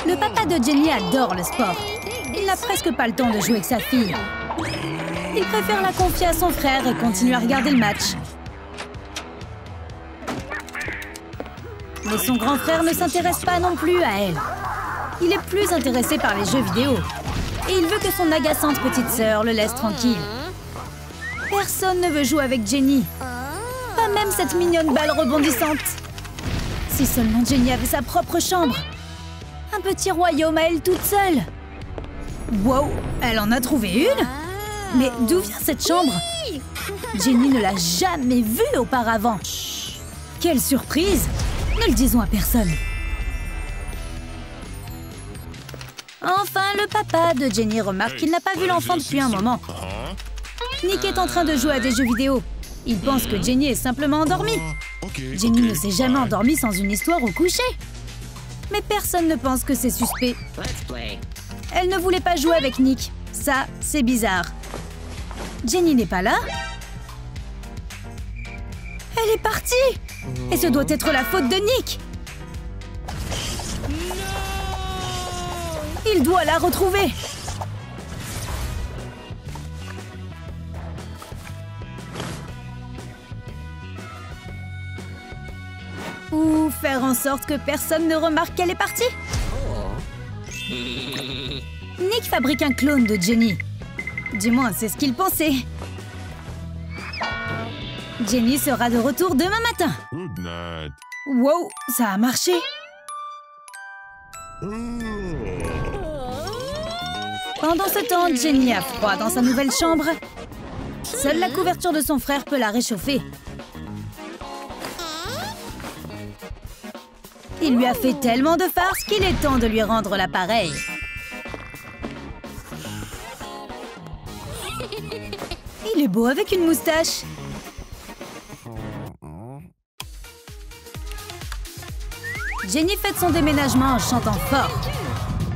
Le papa de Jenny adore le sport. Il n'a presque pas le temps de jouer avec sa fille. Il préfère la confier à son frère et continue à regarder le match. Mais son grand frère ne s'intéresse pas non plus à elle. Il est plus intéressé par les jeux vidéo. Et il veut que son agaçante petite sœur le laisse tranquille. Personne ne veut jouer avec Jenny. Pas même cette mignonne balle rebondissante. Si seulement Jenny avait sa propre chambre. Un petit royaume à elle toute seule. Wow, elle en a trouvé une? Mais d'où vient cette chambre? Jenny ne l'a jamais vue auparavant. Quelle surprise! Ne le disons à personne. Enfin, le papa de Jenny remarque qu'il n'a pas vu l'enfant depuis un moment. Nick est en train de jouer à des jeux vidéo. Il pense que Jenny est simplement endormie. Jenny ne s'est jamais endormie sans une histoire au coucher. Mais personne ne pense que c'est suspect. Elle ne voulait pas jouer avec Nick. Ça, c'est bizarre. Jenny n'est pas là? Elle est partie! Et ce doit être la faute de Nick! Il doit la retrouver! Ou faire en sorte que personne ne remarque qu'elle est partie? Nick fabrique un clone de Jenny. Du moins, c'est ce qu'il pensait. Jenny sera de retour demain matin. Wow, ça a marché. Pendant ce temps, Jenny a froid dans sa nouvelle chambre. Seule la couverture de son frère peut la réchauffer. Il lui a fait tellement de farce qu'il est temps de lui rendre l'appareil. Il est beau avec une moustache. Jenny fête son déménagement en chantant fort.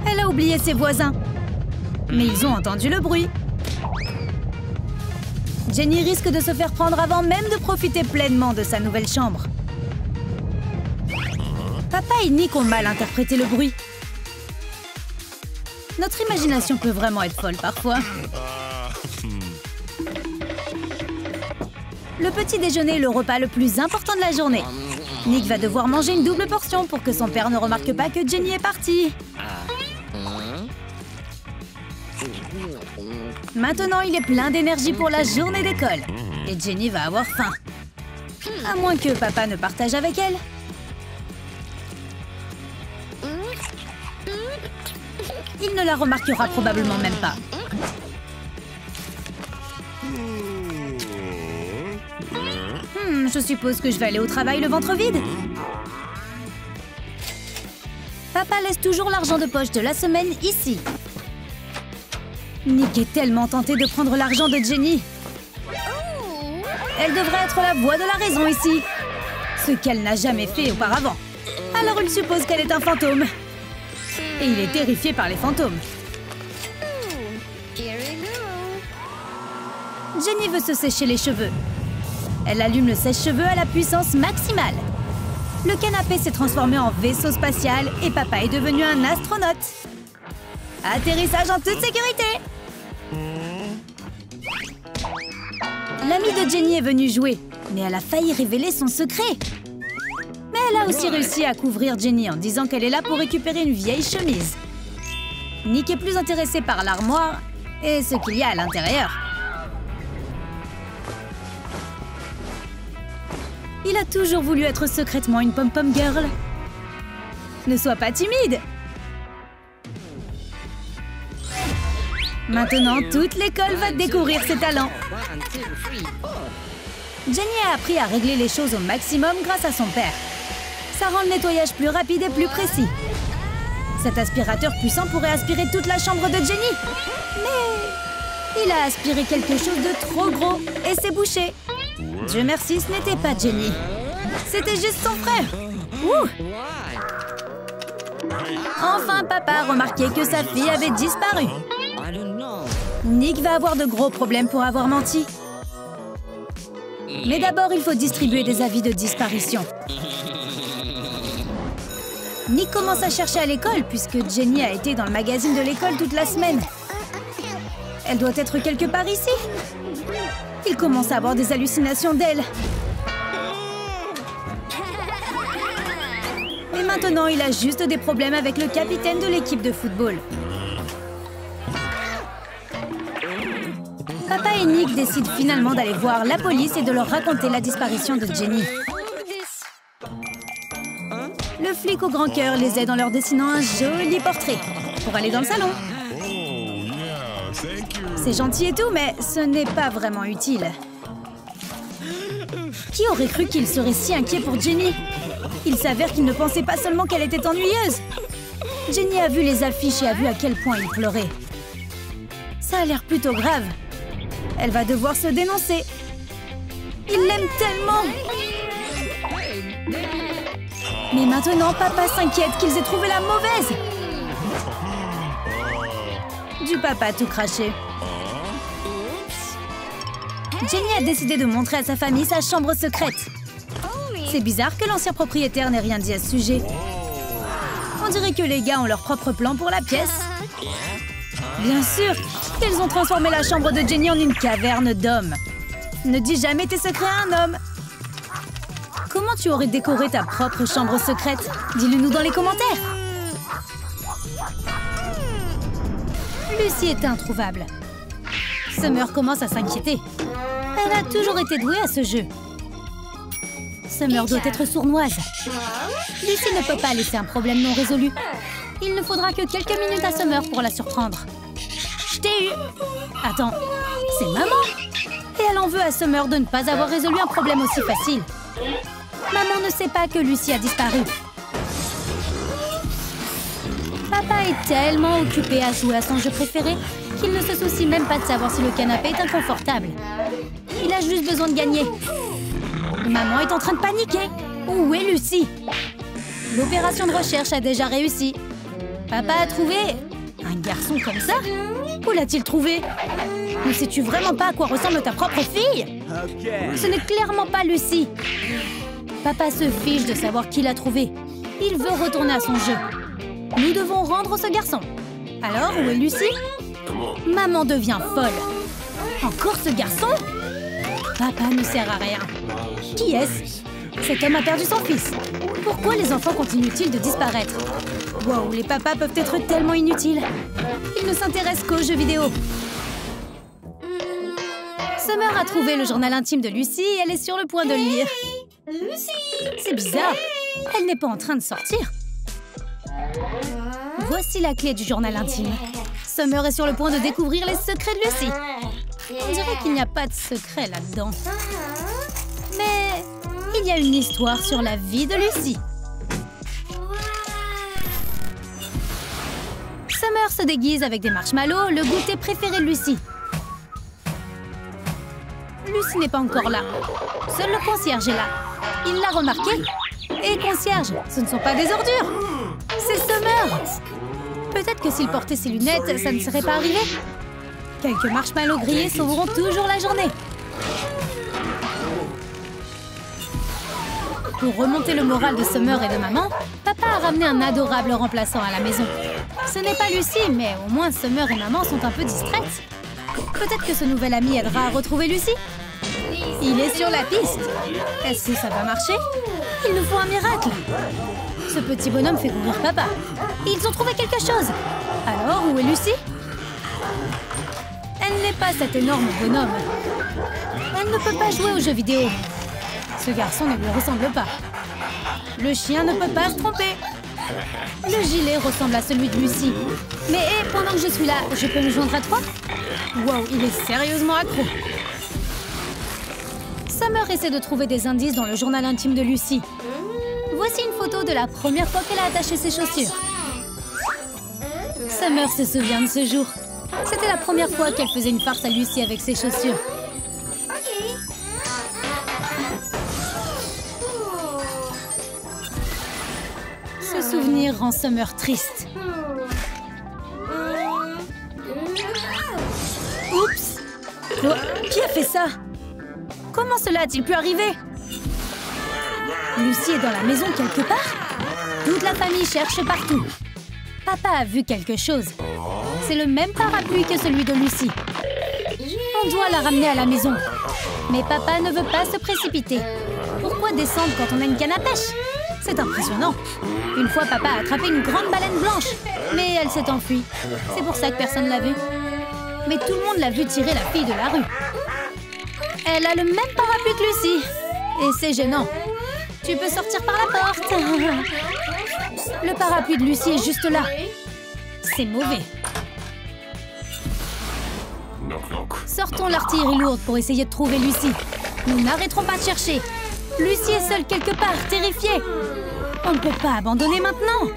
Elle a oublié ses voisins. Mais ils ont entendu le bruit. Jenny risque de se faire prendre avant même de profiter pleinement de sa nouvelle chambre. Papa et Nick ont mal interprété le bruit. Notre imagination peut vraiment être folle parfois. Le petit déjeuner est le repas le plus important de la journée. Nick va devoir manger une double portion pour que son père ne remarque pas que Jenny est partie. Maintenant, il est plein d'énergie pour la journée d'école. Et Jenny va avoir faim. À moins que papa ne partage avec elle. Il ne la remarquera probablement même pas. Je suppose que je vais aller au travail le ventre vide. Papa laisse toujours l'argent de poche de la semaine ici. Nick est tellement tenté de prendre l'argent de Jenny. Elle devrait être la voix de la raison ici. Ce qu'elle n'a jamais fait auparavant. Alors il suppose qu'elle est un fantôme. Et il est terrifié par les fantômes. Jenny veut se sécher les cheveux. Elle allume le sèche-cheveux à la puissance maximale. Le canapé s'est transformé en vaisseau spatial et papa est devenu un astronaute. Atterrissage en toute sécurité. L'amie de Jenny est venue jouer, mais elle a failli révéler son secret. Mais elle a aussi réussi à couvrir Jenny en disant qu'elle est là pour récupérer une vieille chemise. Nick est plus intéressé par l'armoire et ce qu'il y a à l'intérieur. Il a toujours voulu être secrètement une pom-pom girl. Ne sois pas timide. Maintenant, toute l'école va découvrir ses talents. Jenny a appris à régler les choses au maximum grâce à son père. Ça rend le nettoyage plus rapide et plus précis. Cet aspirateur puissant pourrait aspirer toute la chambre de Jenny. Mais il a aspiré quelque chose de trop gros et s'est bouché. Dieu merci, ce n'était pas Jenny. C'était juste son frère. Ouh. Enfin, papa a remarqué que sa fille avait disparu. Nick va avoir de gros problèmes pour avoir menti. Mais d'abord, il faut distribuer des avis de disparition. Nick commence à chercher à l'école puisque Jenny a été dans le magazine de l'école toute la semaine. Elle doit être quelque part ici. Il commence à avoir des hallucinations d'elle. Et maintenant, il a juste des problèmes avec le capitaine de l'équipe de football. Papa et Nick décident finalement d'aller voir la police et de leur raconter la disparition de Jenny. Le flic au grand cœur les aide en leur dessinant un joli portrait pour aller dans le salon. C'est gentil et tout, mais ce n'est pas vraiment utile. Qui aurait cru qu'il serait si inquiet pour Jenny? Il s'avère qu'il ne pensait pas seulement qu'elle était ennuyeuse. Jenny a vu les affiches et a vu à quel point il pleurait. Ça a l'air plutôt grave. Elle va devoir se dénoncer. Il l'aime tellement. Mais maintenant, papa s'inquiète qu'ils aient trouvé la mauvaise. Du papa tout craché. Jenny a décidé de montrer à sa famille sa chambre secrète. C'est bizarre que l'ancien propriétaire n'ait rien dit à ce sujet. On dirait que les gars ont leur propre plan pour la pièce. Bien sûr, ils ont transformé la chambre de Jenny en une caverne d'hommes. Ne dis jamais tes secrets à un homme. Comment tu aurais décoré ta propre chambre secrète? Dis-le nous dans les commentaires. Lucy est introuvable. Summer commence à s'inquiéter. Elle a toujours été douée à ce jeu. Summer doit être sournoise. Lucy ne peut pas laisser un problème non résolu. Il ne faudra que quelques minutes à Summer pour la surprendre. Je t'ai eu. Attends, c'est maman. Et elle en veut à Summer de ne pas avoir résolu un problème aussi facile. Maman ne sait pas que Lucy a disparu. Papa est tellement occupé à jouer à son jeu préféré qu'il ne se soucie même pas de savoir si le canapé est inconfortable. Il a juste besoin de gagner. Maman est en train de paniquer. Où est Lucy? L'opération de recherche a déjà réussi. Papa a trouvé un garçon comme ça? Où l'a-t-il trouvé? Ne sais-tu vraiment pas à quoi ressemble ta propre fille? Ce n'est clairement pas Lucy. Papa se fiche de savoir qui l'a trouvé. Il veut retourner à son jeu. Nous devons rendre ce garçon. Alors, où est Lucy? Maman devient folle. Encore ce garçon? Papa ne sert à rien. Qui est-ce? Cet homme a perdu son fils. Pourquoi les enfants continuent-ils de disparaître? Wow, les papas peuvent être tellement inutiles. Ils ne s'intéressent qu'aux jeux vidéo. Summer a trouvé le journal intime de Lucy et elle est sur le point de le lire. C'est bizarre. Elle n'est pas en train de sortir. Voici la clé du journal intime. Summer est sur le point de découvrir les secrets de Lucy. On dirait qu'il n'y a pas de secret là-dedans. Mais il y a une histoire sur la vie de Lucy. Summer se déguise avec des marshmallows, le goûter préféré de Lucy. Lucy n'est pas encore là. Seul le concierge est là. Il l'a remarqué. Et concierge, ce ne sont pas des ordures. C'est Summer. Peut-être que s'il portait ses lunettes, ça ne serait pas arrivé. Quelques marshmallows grillés sauveront toujours la journée. Pour remonter le moral de Summer et de maman, papa a ramené un adorable remplaçant à la maison. Ce n'est pas Lucy, mais au moins Summer et maman sont un peu distraites. Peut-être que ce nouvel ami aidera à retrouver Lucy. Il est sur la piste. Est-ce que ça va marcher? Il nous faut un miracle. Ce petit bonhomme fait courir papa. Ils ont trouvé quelque chose. Alors, où est Lucy? Elle n'est pas cet énorme bonhomme. Elle ne peut pas jouer aux jeux vidéo. Ce garçon ne lui ressemble pas. Le chien ne peut pas se tromper. Le gilet ressemble à celui de Lucy. Mais pendant que je suis là, je peux me joindre à toi? Wow, il est sérieusement accro. Summer essaie de trouver des indices dans le journal intime de Lucy. Voici une photo de la première fois qu'elle a attaché ses chaussures. Summer se souvient de ce jour. C'était la première fois qu'elle faisait une farce à Lucy avec ses chaussures. Ce souvenir rend Summer triste. Oups! Oh, qui a fait ça? Comment cela a-t-il pu arriver? Lucy est dans la maison quelque part? Toute la famille cherche partout. Papa a vu quelque chose. C'est le même parapluie que celui de Lucy. On doit la ramener à la maison. Mais papa ne veut pas se précipiter. Pourquoi descendre quand on a une canne à pêche? C'est impressionnant. Une fois, papa a attrapé une grande baleine blanche. Mais elle s'est enfuie. C'est pour ça que personne ne l'a vue. Mais tout le monde l'a vue tirer la fille de la rue. Elle a le même parapluie que Lucy. Et c'est gênant. Tu peux sortir par la porte. Le parapluie de Lucy est juste là. C'est mauvais. Sortons l'artillerie lourde pour essayer de trouver Lucy. Nous n'arrêterons pas de chercher. Lucy est seule quelque part, terrifiée. On ne peut pas abandonner maintenant.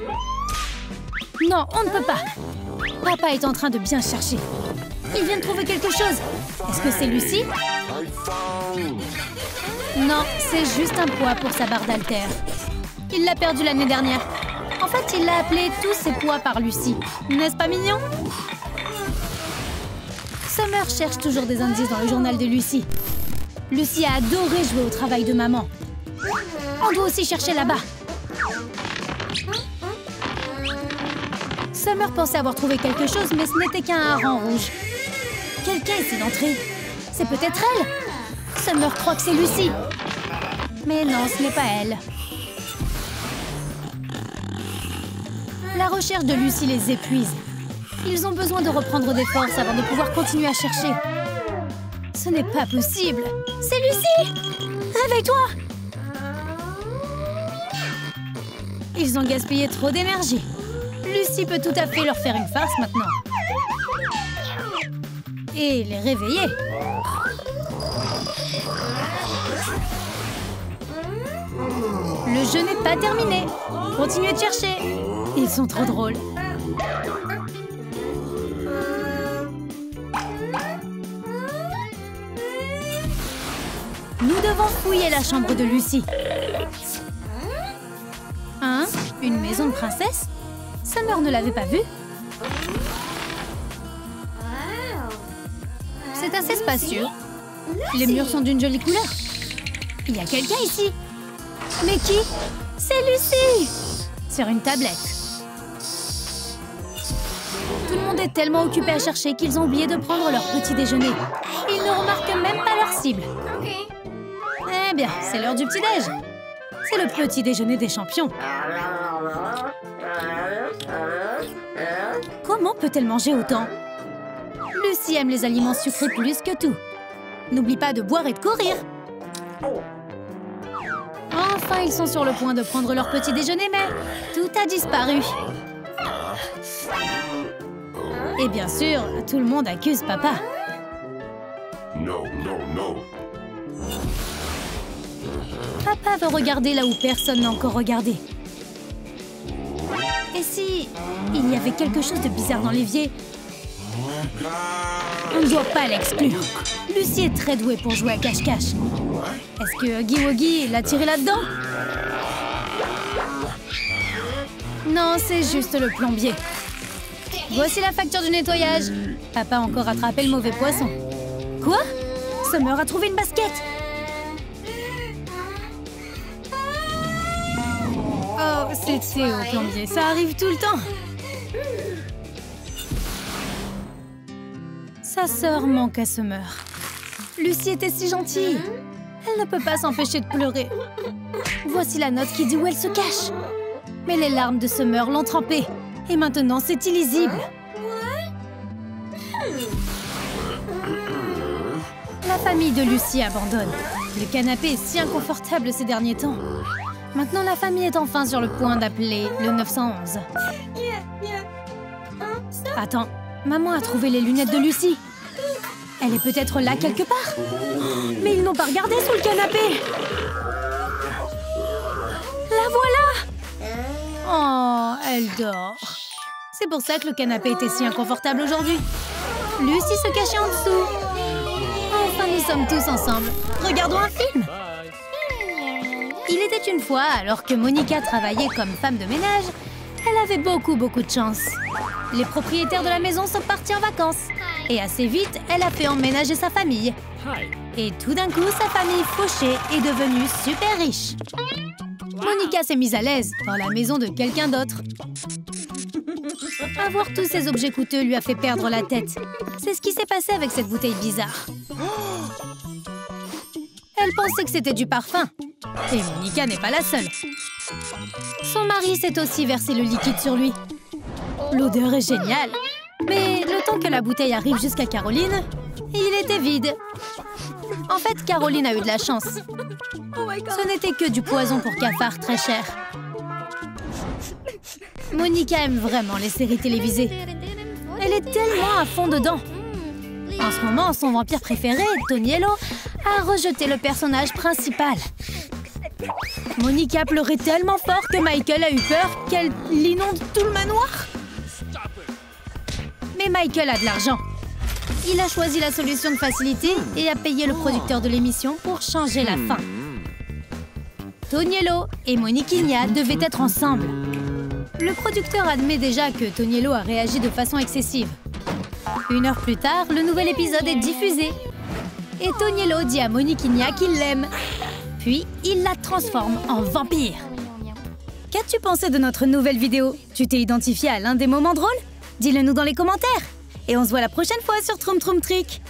Non, on ne peut pas. Papa est en train de bien chercher. Il vient de trouver quelque chose. Est-ce que c'est Lucy? Non, c'est juste un poids pour sa barre d'haltère. Il l'a perdu l'année dernière. En fait, il a appelé tous ses poids par Lucy. N'est-ce pas mignon? Summer cherche toujours des indices dans le journal de Lucy. Lucy a adoré jouer au travail de maman. On doit aussi chercher là-bas. Summer pensait avoir trouvé quelque chose, mais ce n'était qu'un hareng rouge. Quelqu'un essaie d'entrer. C'est peut-être elle. Summer croit que c'est Lucy. Mais non, ce n'est pas elle. La recherche de Lucy les épuise. Ils ont besoin de reprendre des forces avant de pouvoir continuer à chercher. Ce n'est pas possible. C'est Lucy! Réveille-toi! Ils ont gaspillé trop d'énergie. Lucy peut tout à fait leur faire une farce maintenant. Et les réveiller. Le jeu n'est pas terminé. Continuez de chercher. Ils sont trop drôles. Nous devons fouiller la chambre de Lucy. Hein? Une maison de princesse? Summer ne l'avait pas vue. C'est assez spacieux. Les murs sont d'une jolie couleur. Il y a quelqu'un ici. Mais qui? C'est Lucy! Sur une tablette. Tout le monde est tellement occupé à chercher qu'ils ont oublié de prendre leur petit déjeuner. Ils ne remarquent même pas leur cible. Eh bien, c'est l'heure du petit-déj. C'est le petit déjeuner des champions. Comment peut-elle manger autant? Lucy aime les aliments sucrés plus que tout. N'oublie pas de boire et de courir. Enfin, ils sont sur le point de prendre leur petit déjeuner, mais tout a disparu. Et bien sûr, tout le monde accuse papa. No, no, no. Papa veut regarder là où personne n'a encore regardé. Et si il y avait quelque chose de bizarre dans l'évier? On ne doit pas l'exclure. Lucy est très douée pour jouer à cache-cache. Est-ce que Huggy Wuggy l'a tiré là-dedans? Non, c'est juste le plombier. Voici la facture du nettoyage. Papa a encore attrapé le mauvais poisson. Quoi? Summer a trouvé une basket. Oh, c'est Théo, plombier. Ça arrive tout le temps. Sa sœur manque à Summer. Lucy était si gentille. Elle ne peut pas s'empêcher de pleurer. Voici la note qui dit où elle se cache. Mais les larmes de Summer l'ont trempée. Et maintenant, c'est illisible. La famille de Lucy abandonne. Le canapé est si inconfortable ces derniers temps. Maintenant, la famille est enfin sur le point d'appeler le 911. Attends, maman a trouvé les lunettes de Lucy. Elle est peut-être là quelque part. Mais ils n'ont pas regardé sous le canapé. La voilà! Oh, elle dort. C'est pour ça que le canapé était si inconfortable aujourd'hui. Lucy se cachait en dessous. Enfin, nous sommes tous ensemble. Regardons un film. Il était une fois, alors que Monica travaillait comme femme de ménage, elle avait beaucoup de chance. Les propriétaires de la maison sont partis en vacances. Et assez vite, elle a fait emménager sa famille. Et tout d'un coup, sa famille fauchée est devenue super riche. Monica s'est mise à l'aise dans la maison de quelqu'un d'autre. Avoir tous ces objets coûteux lui a fait perdre la tête. C'est ce qui s'est passé avec cette bouteille bizarre. Elle pensait que c'était du parfum. Et Monica n'est pas la seule. Son mari s'est aussi versé le liquide sur lui. L'odeur est géniale. Mais le temps que la bouteille arrive jusqu'à Caroline, il était vide. En fait, Caroline a eu de la chance. Ce n'était que du poison pour cafard très cher. Monica aime vraiment les séries télévisées. Elle est tellement à fond dedans. En ce moment, son vampire préféré, Toniello, a rejeté le personnage principal. Monica pleurait tellement fort que Michael a eu peur qu'elle l'inonde tout le manoir. Mais Michael a de l'argent. Il a choisi la solution de facilité et a payé le producteur de l'émission pour changer la fin. Toniello et Moniquinha devaient être ensemble. Le producteur admet déjà que Toniello a réagi de façon excessive. 1 heure plus tard, le nouvel épisode est diffusé. Et Toniello dit à Moniquinha qu'il l'aime. Puis, il la transforme en vampire. Qu'as-tu pensé de notre nouvelle vidéo? Tu t'es identifié à l'un des moments drôles? Dis-le nous dans les commentaires. Et on se voit la prochaine fois sur Troum Troum Trick.